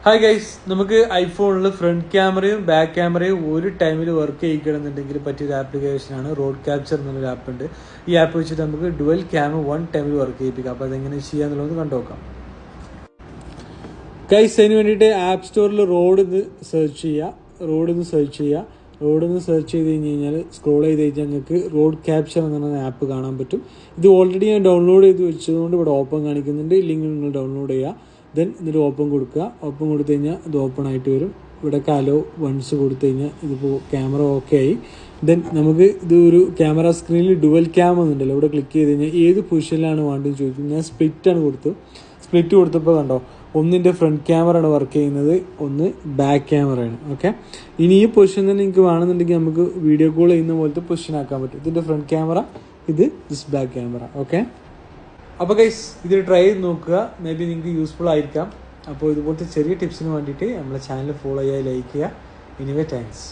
Hi guys, നമുക്ക് ഐഫോണിൽ front ക്യാമറയും back ക്യാമറയും ഒരു ടൈമിൽ വർക്ക് ചെയ്യിക്കണമെന്നുണ്ടെങ്കിൽ പറ്റിയൊരു ആപ്ലിക്കേഷനാണ് റോഡ് ക്യാപ്ചർ എന്നൊരു ആപ്പ് ഉണ്ട്. ഈ ആപ്പ് വെച്ചിട്ട് നമുക്ക് ഡുവൽ ക്യാമറ വൺ ടൈമിൽ വർക്ക് ചെയ്യിപ്പിക്കാം. അപ്പോൾ അതെങ്ങനെ ചെയ്യാന്നുള്ളത് കണ്ടുനോക്കാം. ഗൈസ്, അതിന് വേണ്ടിയിട്ട് ആപ്പ് സ്റ്റോറിൽ റോഡ് സെർച്ച് ചെയ്യുക. സെർച്ച് ചെയ്ത് കഴിഞ്ഞാൽ സ്ക്രോൾ ചെയ്ത് കഴിഞ്ഞാൽ നിങ്ങൾക്ക് റോഡ് ക്യാപ്ചർ എന്ന് പറഞ്ഞ ആപ്പ് കാണാൻ പറ്റും. ഇത് ഓൾറെഡി ഞാൻ ഡൗൺലോഡ് ചെയ്ത് വെച്ചതുകൊണ്ട് ഇവിടെ ഓപ്പൺ കാണിക്കുന്നുണ്ട്. ലിങ്ക് നിങ്ങൾ ഡൗൺലോഡ് ചെയ്യുക. എന്നിട്ട് ഓപ്പൺ കൊടുക്കുക. ഓപ്പൺ കൊടുത്തു കഴിഞ്ഞാൽ ഇത് ഓപ്പൺ ആയിട്ട് വരും. ഇവിടെ കാലോ വൺസ് കൊടുത്തു കഴിഞ്ഞാൽ ഇതിപ്പോൾ ക്യാമറ ഓക്കെ ആയി. നമുക്ക് ഇത് ഒരു ക്യാമറ സ്ക്രീനിൽ ഡുവൽ ക്യാം എന്നുണ്ടല്ലോ, ഇവിടെ ക്ലിക്ക് ചെയ്ത് കഴിഞ്ഞാൽ ഏത് പൊസിഷനിലാണ് വേണ്ടതെന്ന് ചോദിക്കും. ഞാൻ സ്പ്ലിറ്റാണ് സ്പ്ലിറ്റ് കൊടുത്തപ്പോൾ കണ്ടോ, ഒന്നിൻ്റെ ഫ്രണ്ട് ക്യാമറ ആണ് വർക്ക് ചെയ്യുന്നത്, ഒന്ന് ബാക്ക് ക്യാമറയാണ്. ഓക്കെ, ഇനി ഈ പൊസിഷൻ തന്നെ നിങ്ങൾക്ക് വേണമെന്നുണ്ടെങ്കിൽ നമുക്ക് വീഡിയോ കോൾ ചെയ്യുന്ന പോലത്തെ പൊസിഷൻ ആക്കാൻ പറ്റും. ഇതിൻ്റെ ഫ്രണ്ട് ക്യാമറ, ഇത് ബാക്ക് ക്യാമറ. ഓക്കെ, അപ്പോൾ ഗൈസ് ഇത് ട്രൈ ചെയ്ത് നോക്കുക. മേ ബി നിങ്ങൾക്ക് യൂസ്ഫുൾ ആയിരിക്കാം. അപ്പോൾ ഇതുപോലത്തെ ചെറിയ ടിപ്സിന് വേണ്ടിയിട്ട് നമ്മളെ ചാനൽ ഫോളോ ചെയ്യുക, ലൈക്ക് ചെയ്യുക. Anyway thanks.